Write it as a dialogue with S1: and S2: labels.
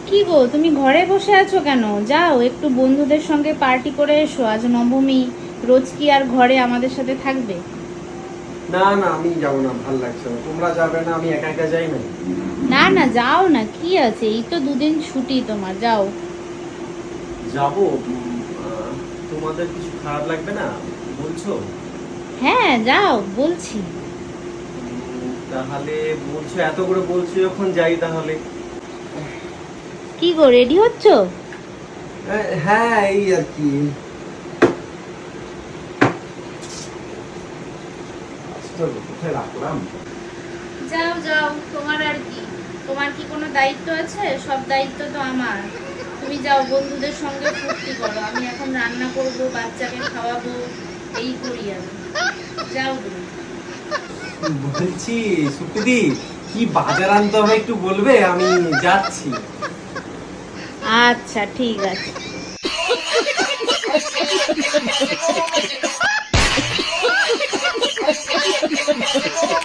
S1: কি গো, তুমি ঘরে বসে আছো কেন? যাও একটু বন্ধুদের সঙ্গে পার্টি করে এসো, আজ নবমী। রোজ কি আর ঘরে আমাদের সাথে থাকবে?
S2: না না, আমি যাবো না, ভাল লাগছে না। তোমরা যাবে না, আমি একা একা যাই না।
S1: না না, যাও না, কি আছে, এই তো দুদিন ছুটি তোমার, যাও।
S2: যাবো। তোমাদের কিছু খারাপ লাগবে না বলছো?
S1: হ্যাঁ যাও বলছি।
S2: তাহলে বলছো, এত করে বলছো যখন যাই তাহলে।
S1: কি গো, রেডি হচ্ছ?
S2: হ্যাঁ, এই আর কি। কোথায় রাখলাম?
S1: যাও যাও, তোমার আর কি, তোমার কি কোনো দায়িত্ব আছে? সব দায়িত্ব তো আমার। তুমি যাও বন্ধুদের সঙ্গে ফুর্তি করো, আমি এখন রান্না করব, বাচ্চাকে খাওয়াবো, এই করি আমি। যাও তুমি।
S2: বলছি সুপ্রিদি, কি বাজার আনতে হবে একটু বলবে, আমি যাচ্ছি।
S1: আচ্ছা ঠিক আছে।